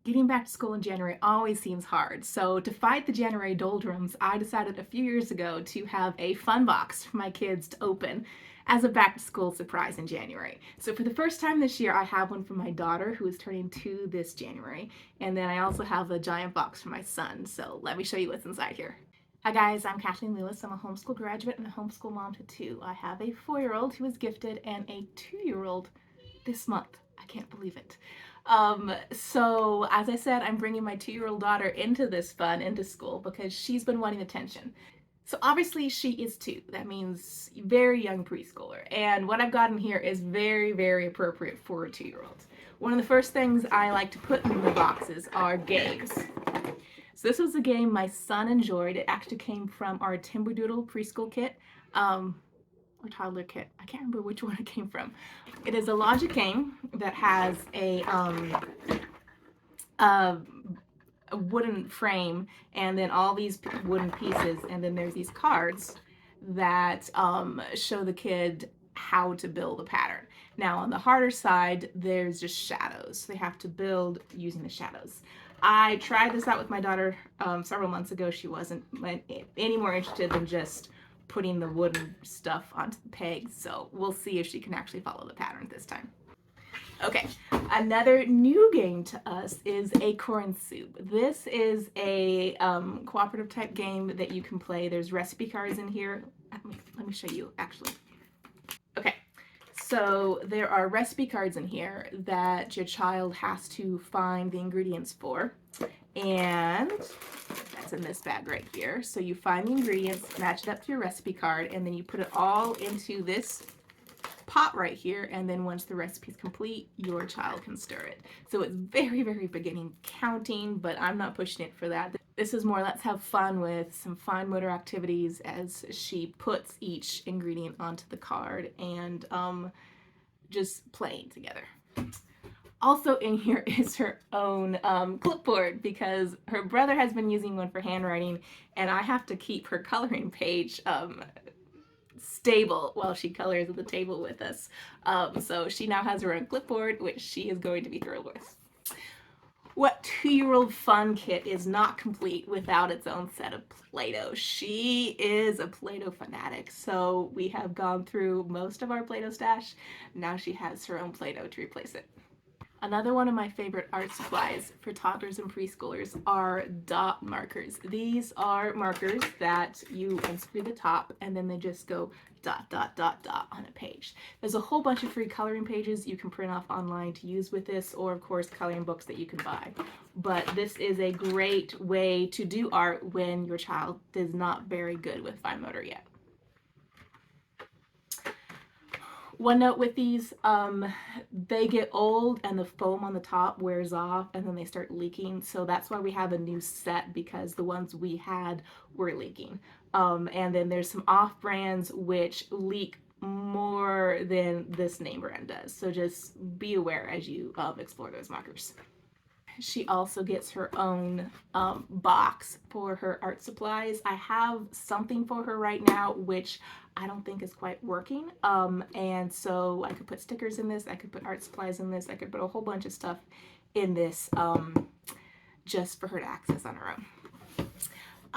Getting back to school in January always seems hard, so to fight the January doldrums, I decided a few years ago to have a fun box for my kids to open as a back to school surprise in January. So for the first time this year, I have one for my daughter who is turning 2 this January, and then I also have a giant box for my son, so let me show you what's inside here. Hi guys, I'm Kathleen Lewis. I'm a homeschool graduate and a homeschool mom to 2. I have a 4-year-old who is gifted and a 2-year-old this month. I can't believe it. So as I said, I'm bringing my 2-year-old daughter into this fun, into school, because she's been wanting attention. So obviously she is 2. That means very young preschooler. And what I've gotten here is very, very appropriate for a 2-year-old. One of the first things I like to put in the boxes are games. So this was a game my son enjoyed. It actually came from our Timberdoodle preschool kit. Or toddler kit. I can't remember which one it came from. It is a logic game that has a wooden frame and then all these wooden pieces, and then there's these cards that show the kid how to build a pattern. Now on the harder side, there's just shadows. They have to build using the shadows. I tried this out with my daughter several months ago. She wasn't any more interested than just putting the wooden stuff onto the pegs, so we'll see if she can actually follow the pattern this time. Okay, another new game to us is Acorn Soup. This is a cooperative type game that you can play. There's recipe cards in here. Let me show you actually. Okay, so there are recipe cards in here that your child has to find the ingredients for, and that's in this bag right here. So you find the ingredients, match it up to your recipe card, and then you put it all into this pot right here, and then once the recipe is complete, your child can stir it. So it's very, very beginning counting, but I'm not pushing it for that. This is more let's have fun with some fine motor activities as she puts each ingredient onto the card and just playing together. Also in here is her own clipboard, because her brother has been using one for handwriting, and I have to keep her coloring page stable while she colors at the table with us. So she now has her own clipboard, which she is going to be thrilled with. What 2-year-old fun kit is not complete without its own set of Play-Doh? She is a Play-Doh fanatic, so we have gone through most of our Play-Doh stash. Now she has her own Play-Doh to replace it. Another one of my favorite art supplies for toddlers and preschoolers are dot markers. These are markers that you unscrew the top and then they just go dot, dot, dot, dot on a page. There's a whole bunch of free coloring pages you can print off online to use with this, or of course coloring books that you can buy. But this is a great way to do art when your child is not very good with fine motor yet. One note with these, they get old and the foam on the top wears off and then they start leaking. So that's why we have a new set, because the ones we had were leaking. And then there's some off brands which leak more than this name brand does. So just be aware as you explore those markers. She also gets her own box for her art supplies. I have something for her right now, which I don't think is quite working. And so I could put stickers in this, I could put art supplies in this, I could put a whole bunch of stuff in this just for her to access on her own.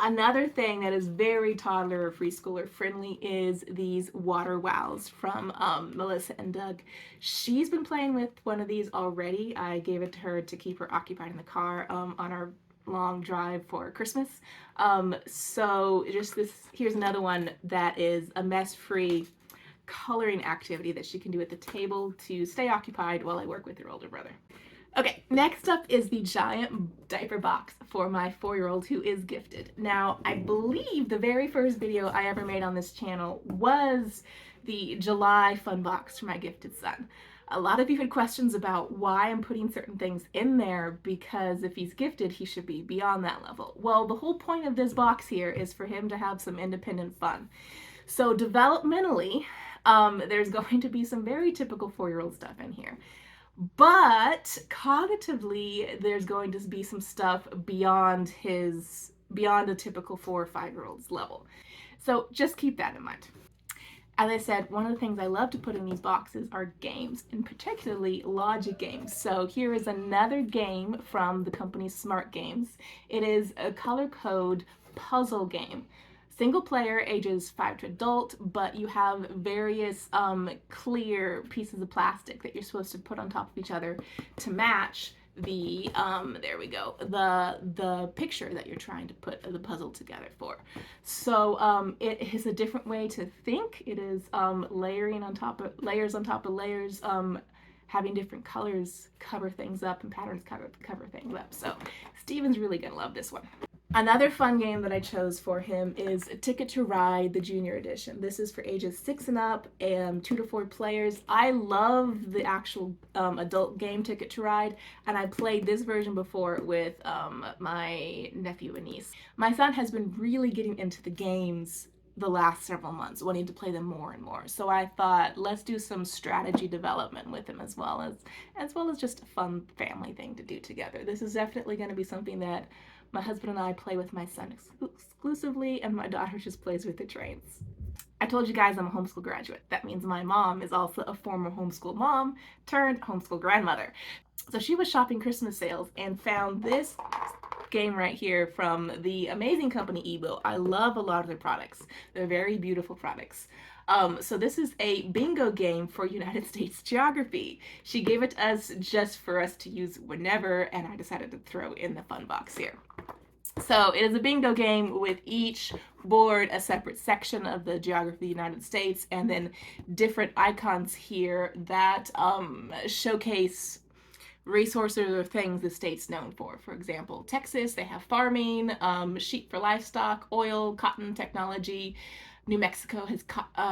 Another thing that is very toddler or preschooler friendly is these water wows from Melissa and Doug. She's been playing with one of these already. I gave it to her to keep her occupied in the car on our long drive for Christmas. So just this, here's another one that is a mess-free coloring activity that she can do at the table to stay occupied while I work with her older brother. Okay, next up is the giant diaper box for my 4-year-old who is gifted. Now, I believe the very first video I ever made on this channel was the July fun box for my gifted son. A lot of you had questions about why I'm putting certain things in there, because if he's gifted, he should be beyond that level. Well, the whole point of this box here is for him to have some independent fun. So developmentally, there's going to be some very typical 4-year-old stuff in here. But cognitively, there's going to be some stuff beyond a typical 4 or 5-year-old's level. So just keep that in mind. As I said, one of the things I love to put in these boxes are games, and particularly logic games. So here is another game from the company Smart Games. It is a color code puzzle game. Single player, ages 5 to adult, but you have various clear pieces of plastic that you're supposed to put on top of each other to match the there we go, the picture that you're trying to put the puzzle together for. So it is a different way to think. It is layering on top of layers on top of layers, having different colors cover things up and patterns cover things up. So Steven's really gonna love this one. Another fun game that I chose for him is Ticket to Ride, the Junior Edition. This is for ages 6 and up and 2 to 4 players. I love the actual adult game Ticket to Ride, and I played this version before with my nephew and niece. My son has been really getting into the games the last several months, wanting to play them more and more. So I thought, let's do some strategy development with him as well as just a fun family thing to do together. This is definitely going to be something that my husband and I play with my son exclusively, and my daughter just plays with the trains. I told you guys I'm a homeschool graduate. That means my mom is also a former homeschool mom turned homeschool grandmother. So she was shopping Christmas sales and found this game right here from the amazing company Ebo. I love a lot of their products. They're very beautiful products. So this is a bingo game for United States geography. She gave it to us just for us to use whenever, and I decided to throw in the fun box here. So it is a bingo game with each board a separate section of the geography of the United States, and then different icons here that showcase resources or things the state's known for. For example, Texas, they have farming, sheep for livestock, oil, cotton technology. New Mexico has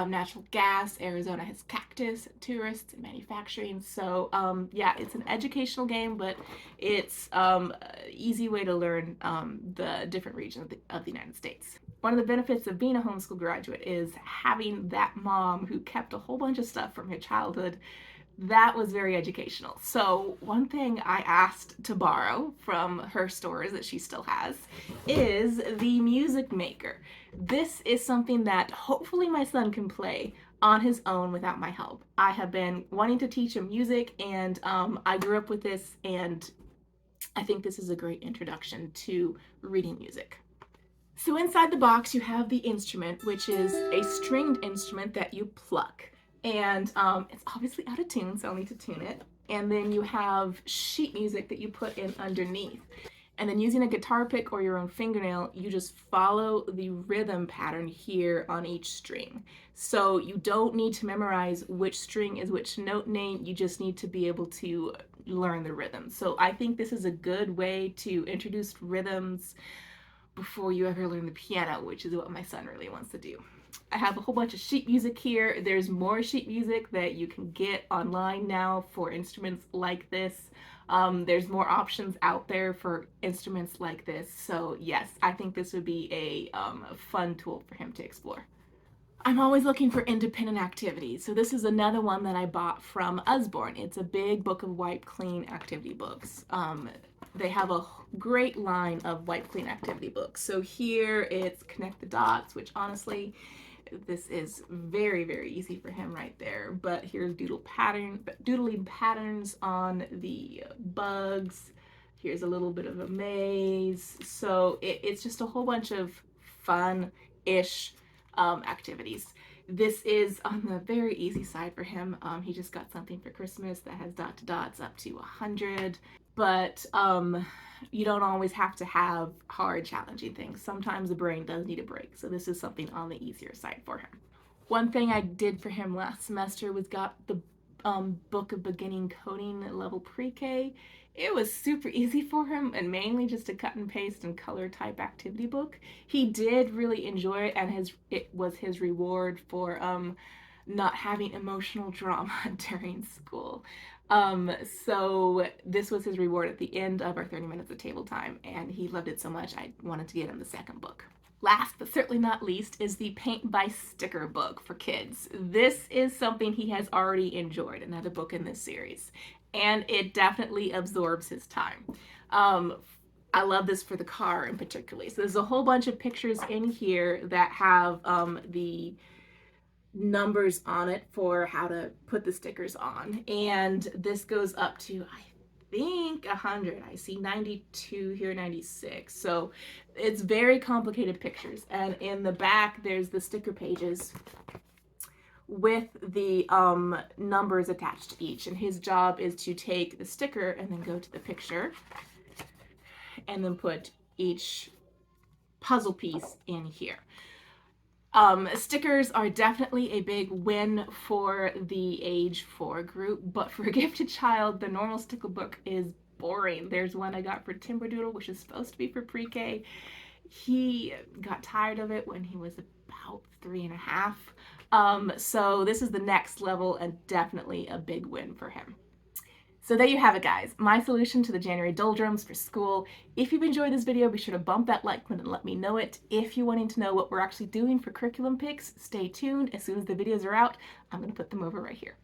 natural gas. Arizona has cactus, tourists, and manufacturing. So yeah, it's an educational game, but it's an easy way to learn the different regions of the United States. One of the benefits of being a homeschool graduate is having that mom who kept a whole bunch of stuff from her childhood. That was very educational. So one thing I asked to borrow from her stores that she still has is the music maker. This is something that hopefully my son can play on his own without my help. I have been wanting to teach him music, and I grew up with this, and I think this is a great introduction to reading music. So inside the box you have the instrument, which is a stringed instrument that you pluck. And it's obviously out of tune, so I'll need to tune it. And then you have sheet music that you put in underneath. And then using a guitar pick or your own fingernail, you just follow the rhythm pattern here on each string. So you don't need to memorize which string is which note name, you just need to be able to learn the rhythm. So I think this is a good way to introduce rhythms before you ever learn the piano, which is what my son really wants to do. I have a whole bunch of sheet music here. There's more sheet music that you can get online now for instruments like this. There's more options out there for instruments like this. So yes, I think this would be a fun tool for him to explore. I'm always looking for independent activities. So this is another one that I bought from Usborne. It's a big book of wipe clean activity books. They have a great line of wipe clean activity books. So here it's Connect the Dots, which honestly, this is very, very easy for him right there. But here's doodling patterns on the bugs. Here's a little bit of a maze. So it's just a whole bunch of fun-ish activities. This is on the very easy side for him. He just got something for Christmas that has dot to dots up to 100. But you don't always have to have hard, challenging things. Sometimes the brain does need a break. So this is something on the easier side for him. One thing I did for him last semester was got the book of beginning coding level pre-K. It was super easy for him, and mainly just a cut and paste and color type activity book. He did really enjoy it, and it was his reward for not having emotional drama during school. So this was his reward at the end of our 30 minutes of table time, and he loved it so much I wanted to get him the second book. Last but certainly not least is the Paint by Sticker book for kids. This is something he has already enjoyed, another book in this series, and it definitely absorbs his time. I love this for the car in particular. So there's a whole bunch of pictures in here that have the numbers on it for how to put the stickers on. And this goes up to, I think, 100. I see 92 here, 96. So it's very complicated pictures. And in the back, there's the sticker pages with the numbers attached to each. And his job is to take the sticker and then go to the picture and then put each puzzle piece in here. Stickers are definitely a big win for the age 4 group, but for a gifted child, the normal sticker book is boring. There's one I got for Timberdoodle, which is supposed to be for pre-K. He got tired of it when he was about 3.5. So this is the next level and definitely a big win for him. So there you have it, guys. My solution to the January doldrums for school. If you've enjoyed this video, be sure to bump that like button and let me know it. If you're wanting to know what we're actually doing for curriculum picks, stay tuned. As soon as the videos are out, I'm going to put them over right here.